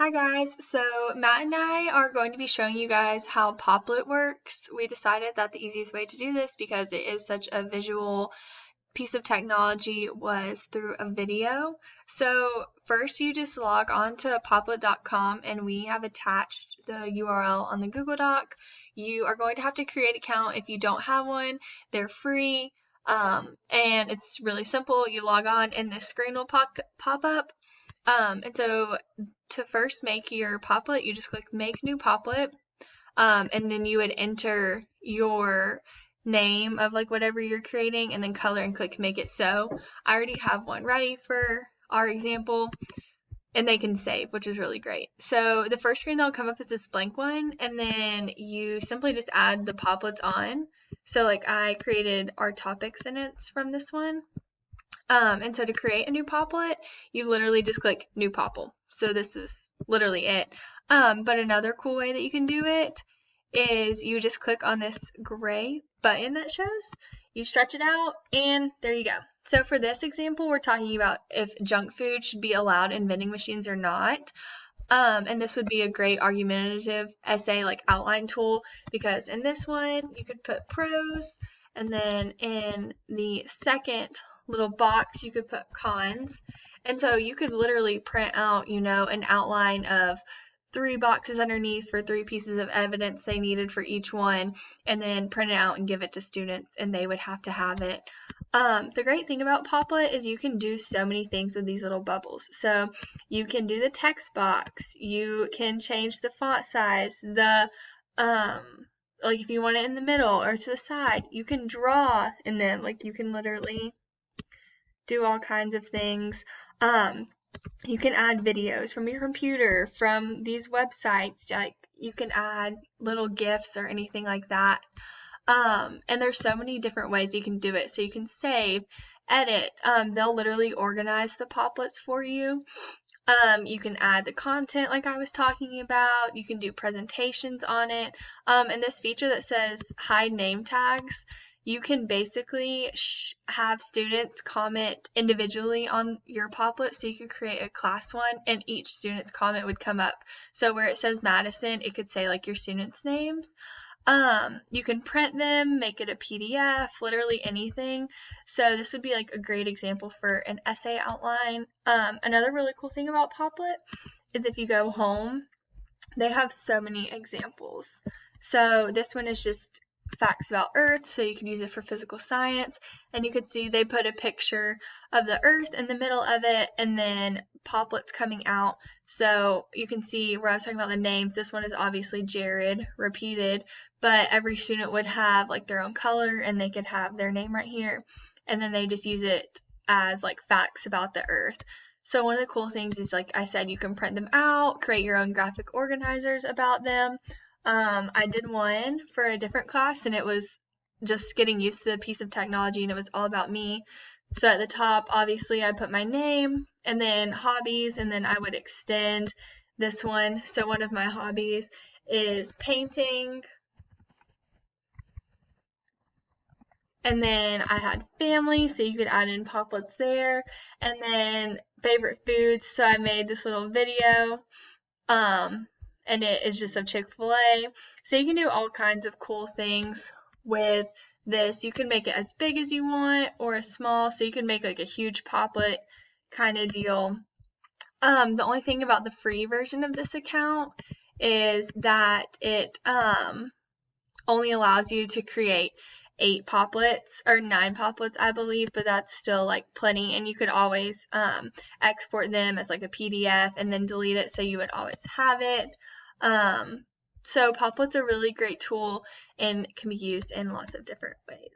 Hi guys, so Matt and I are going to be showing you guys how Poplet works. We decided that the easiest way to do this, because it is such a visual piece of technology, was through a video. So first you just log on to poplet.com, and we have attached the URL on the Google Doc. You are going to have to create an account if you don't have one. They're free, and it's really simple. You log on and this screen will pop up. And so to first make your Poplet, you just click Make New Poplet, and then you would enter your name of like whatever you're creating, and then color, and click Make It So. I already have one ready for our example, and they can save, which is really great. So the first screen that'll come up is this blank one, and then you simply just add the Poplets on. So like I created our topic sentence from this one. And so to create a new Poplet, you literally just click New Popl. So this is literally it. But another cool way that you can do it is you just click on this gray button that shows, you stretch it out, and there you go. So for this example, we're talking about if junk food should be allowed in vending machines or not. And this would be a great argumentative essay like outline tool, because in this one you could put pros, and then in the second little box you could put cons. And so you could literally print out, an outline of 3 boxes underneath for 3 pieces of evidence they needed for each one, and then print it out and give it to students, and they would have to have it. The great thing about Poplet is you can do so many things with these little bubbles. So you can do the text box, you can change the font size, like if you want it in the middle or to the side, you can draw in them. Like you can literally do all kinds of things. You can add videos from your computer, from these websites, like you can add little GIFs or anything like that. And there's so many different ways you can do it. So you can save, edit, they'll literally organize the Poplets for you. You can add the content like I was talking about. You can do presentations on it. And this feature that says hide name tags, you can basically have students comment individually on your Poplet. So you could create a class one, and each student's comment would come up. So where it says Madison, it could say like your students' names. You can print them, make it a PDF, literally anything. So this would be like a great example for an essay outline. Another really cool thing about Poplet is if you go home, they have so many examples. So this one is just facts about Earth, so you can use it for physical science, and you could see they put a picture of the Earth in the middle of it, and then Poplets coming out. So you can see where I was talking about the names, this one is obviously Jared repeated, but every student would have like their own color, and they could have their name right here, and then they just use it as like facts about the Earth. So one of the cool things is, like I said, you can print them out, create your own graphic organizers about them. I did one for a different class, and it was just getting used to the piece of technology, and it was all about me. So at the top, obviously, I put my name, and then hobbies, and then I would extend this one. So one of my hobbies is painting. And then I had family, so you could add in Poplets there. And then favorite foods, so I made this little video. And it is just of Chick-fil-A. So you can do all kinds of cool things with this. You can make it as big as you want or as small, so you can make like a huge Poplet kind of deal. The only thing about the free version of this account is that it only allows you to create 8 Poplets or 9 Poplets, I believe, but that's still like plenty, and you could always export them as like a PDF and then delete it, so you would always have it. So Poplets are a really great tool and can be used in lots of different ways.